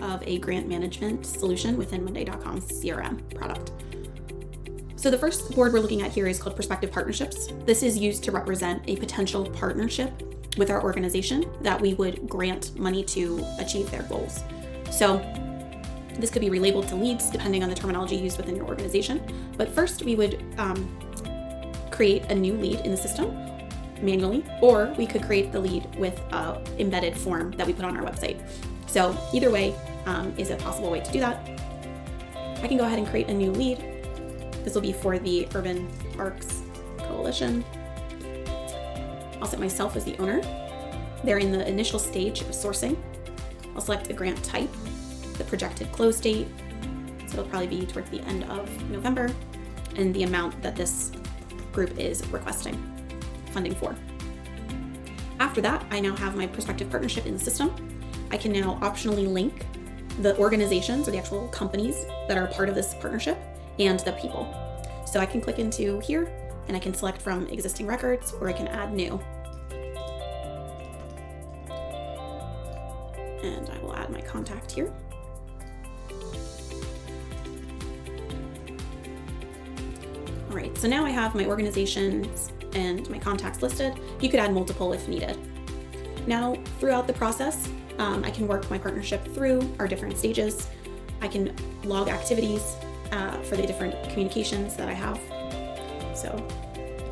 of a grant management solution within Monday.com's CRM product. So the first board we're looking at here is called Prospective Partnerships. This is used to represent a potential partnership with our organization that we would grant money to achieve their goals. So this could be relabeled to leads depending on the terminology used within your organization. But first we would create a new lead in the system manually, or we could create the lead with an embedded form that we put on our website. So either way is a possible way to do that. I can go ahead and create a new lead. This will be for the Urban Parks Coalition. I'll set myself as the owner. They're in the initial stage of sourcing. I'll select the grant type, the projected close date, so it'll probably be towards the end of November, and the amount that this group is requesting funding for. After that, I now have my prospective partnership in the system. I can now optionally link the organizations or the actual companies that are part of this partnership and the people. So I can click into here and I can select from existing records, or I can add new. And I will add my contact here. All right, so now I have my organizations and my contacts listed. You could add multiple if needed. Now, throughout the process, I can work my partnership through our different stages. I can log activities for the different communications that I have. So,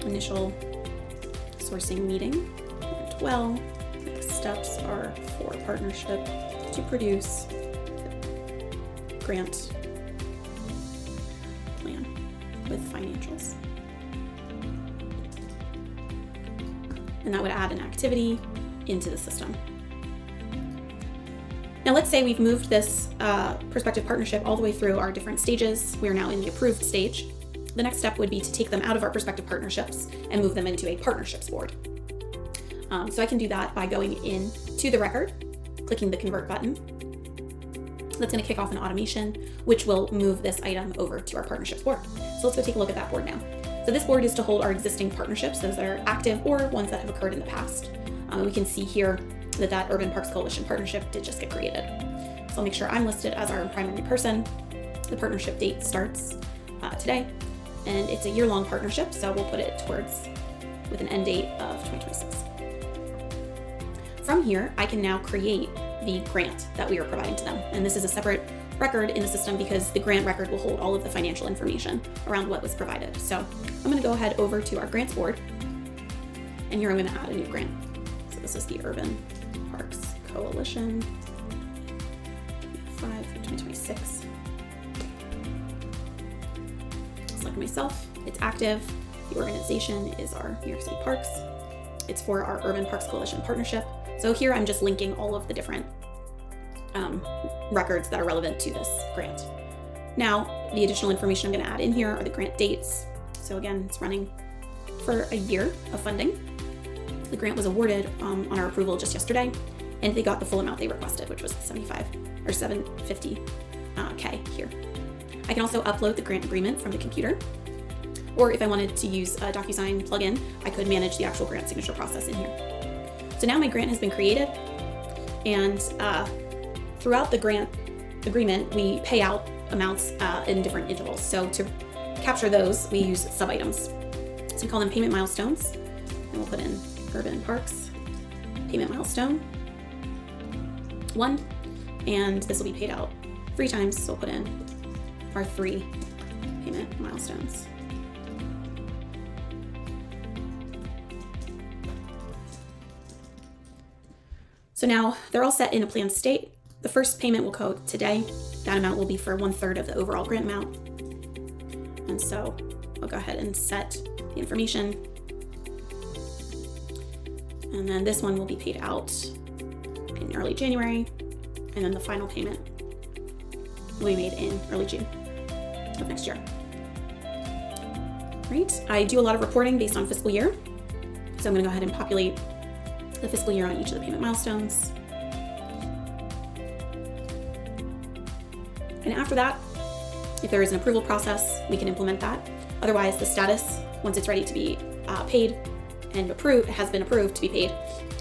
initial sourcing meeting went well. Next steps are for partnership to produce grant plan with financials. And that would add an activity into the system. Now let's say we've moved this prospective partnership all the way through our different stages. We are now in the approved stage. The next step would be to take them out of our prospective partnerships and move them into a partnerships board. So I can do that by going in to the record, clicking the convert button. That's going to kick off an automation, which will move this item over to our partnerships board. So let's go take a look at that board now. So this board is to hold our existing partnerships, those that are active or ones that have occurred in the past. We can see here that Urban Parks Coalition partnership did just get created. So I'll make sure I'm listed as our primary person. The partnership date starts today, and it's a year-long partnership, so we'll put it towards with an end date of 2026. From here, I can now create the grant that we are providing to them. And this is a separate record in the system because the grant record will hold all of the financial information around what was provided. So I'm going to go ahead over to our grants board, and here I'm going to add a new grant. So this is the Urban Parks Coalition 2026. Select myself, it's active. The organization is our New York City Parks. It's for our Urban Parks Coalition partnership. So here I'm just linking all of the different records that are relevant to this grant. Now, the additional information I'm going to add in here are the grant dates. So again, it's running for a year of funding. The grant was awarded on our approval just yesterday, and they got the full amount they requested, which was $750K here. I can also upload the grant agreement from the computer, or if I wanted to use a DocuSign plugin, I could manage the actual grant signature process in here. So now my grant has been created, and throughout the grant agreement, we pay out amounts in different intervals. So to capture those, we use sub-items. So we call them payment milestones, and we'll put in Urban Parks payment milestone 1, and this will be paid out 3 times, so we'll put in our 3 payment milestones. So now they're all set in a planned state. The first payment will go today. That amount will be for 1/3 of the overall grant amount. And so I'll go ahead and set the information. And then this one will be paid out in early January. And then the final payment will be made in early June of next year. Right? I do a lot of reporting based on fiscal year. So I'm going to go ahead and populate the fiscal year on each of the payment milestones. And after that, if there is an approval process, we can implement that. Otherwise, the status, once it's ready to be paid, and has been approved to be paid,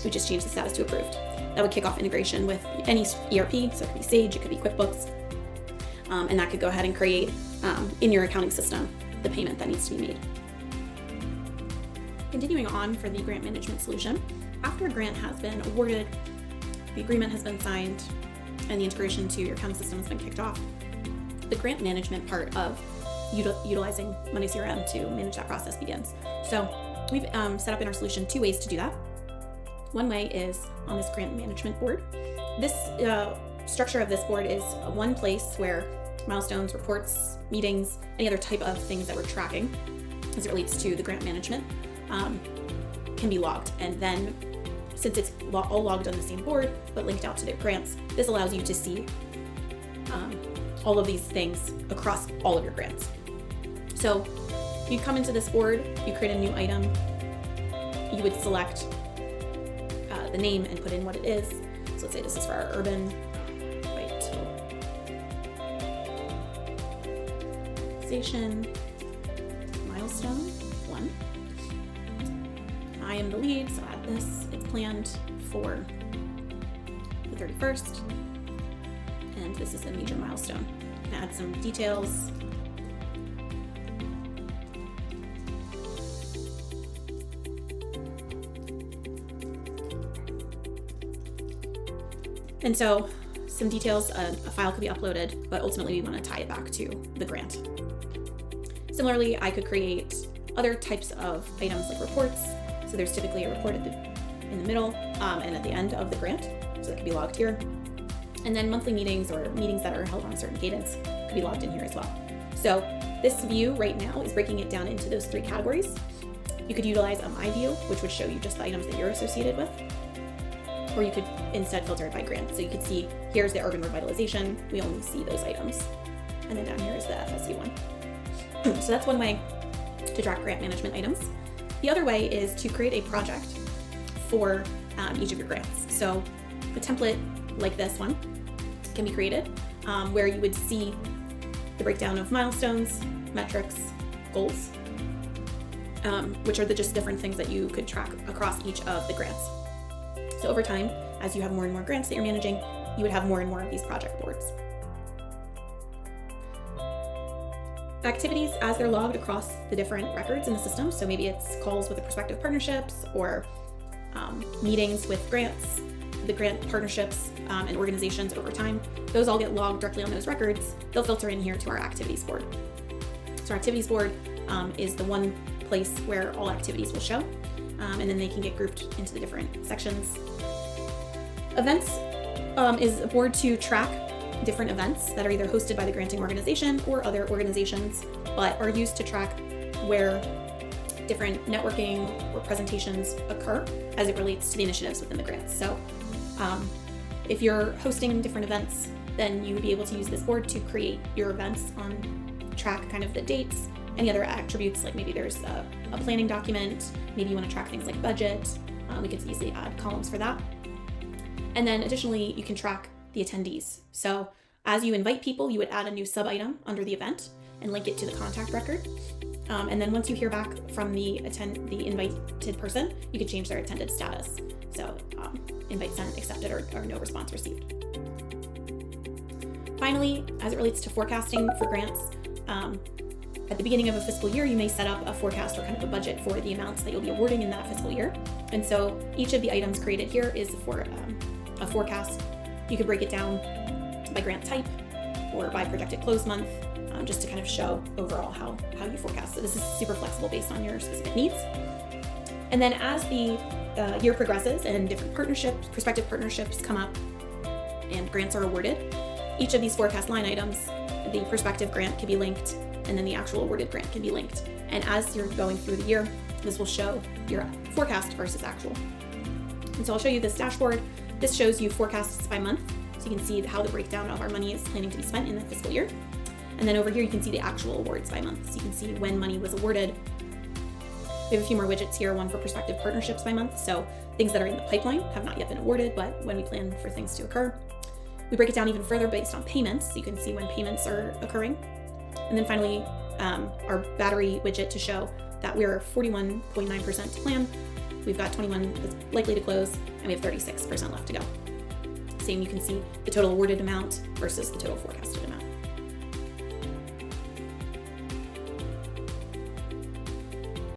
we just change the status to approved. That would kick off integration with any ERP, so it could be Sage, it could be QuickBooks, and that could go ahead and create in your accounting system the payment that needs to be made. Continuing on for the grant management solution, after a grant has been awarded, the agreement has been signed, and the integration to your accounting system has been kicked off, the grant management part of utilizing Monday CRM to manage that process begins. So we've set up in our solution 2 ways to do that. One way is on this grant management board. This structure of this board is one place where milestones, reports, meetings, any other type of things that we're tracking as it relates to the grant management can be logged. And then since it's all logged on the same board but linked out to the grants, this allows you to see all of these things across all of your grants. So you come into this board, you create a new item, you would select the name and put in what it is. So let's say this is for our urban revitalization milestone 1. I am the lead, so add this. It's planned for the 31st, and this is a major milestone. You can add some details. And so some details, a file could be uploaded, but ultimately we want to tie it back to the grant. Similarly, I could create other types of items like reports. So there's typically a report in the middle and at the end of the grant. So that could be logged here. And then monthly meetings or meetings that are held on a certain cadence could be logged in here as well. So this view right now is breaking it down into those 3 categories. You could utilize a My View, which would show you just the items that you're associated with. Or you could instead filter it by grant. So you could see, here's the urban revitalization. We only see those items. And then down here is the FSU one. So that's one way to track grant management items. The other way is to create a project for each of your grants. So a template like this one can be created where you would see the breakdown of milestones, metrics, goals, which are just different things that you could track across each of the grants. So over time, as you have more and more grants that you're managing, you would have more and more of these project boards. Activities as they're logged across the different records in the system. So maybe it's calls with the prospective partnerships or meetings with grants, the grant partnerships and organizations over time. Those all get logged directly on those records. They'll filter in here to our activities board. So our activities board is the one place where all activities will show. And then they can get grouped into the different sections. Events is a board to track different events that are either hosted by the granting organization or other organizations, but are used to track where different networking or presentations occur as it relates to the initiatives within the grants. So if you're hosting different events, then you would be able to use this board to create your events track kind of the dates, any other attributes, like maybe there's a planning document, maybe you want to track things like budget. We could easily add columns for that. And then additionally, you can track the attendees. So as you invite people, you would add a new sub-item under the event and link it to the contact record. And then once you hear back from the invited person, you can change their attended status. So invite sent, accepted, or no response received. Finally, as it relates to forecasting for grants, at the beginning of a fiscal year, you may set up a forecast or kind of a budget for the amounts that you'll be awarding in that fiscal year. And so each of the items created here is for a forecast. You could break it down by grant type or by projected close month, just to kind of show overall how you forecast. So this is super flexible based on your specific needs. And then as the year progresses and different prospective partnerships come up and grants are awarded, each of these forecast line items, the prospective grant can be linked, and then the actual awarded grant can be linked. And as you're going through the year, this will show your forecast versus actual. And so I'll show you this dashboard. This shows you forecasts by month, so you can see how the breakdown of our money is planning to be spent in the fiscal year. And then over here, you can see the actual awards by month, so you can see when money was awarded. We have a few more widgets here, one for prospective partnerships by month, so things that are in the pipeline have not yet been awarded, but when we plan for things to occur. We break it down even further based on payments, so you can see when payments are occurring. And then finally, our battery widget to show that we're 41.9% to plan, We've got 21 that's likely to close, and we have 36% left to go. Same, you can see the total awarded amount versus the total forecasted amount.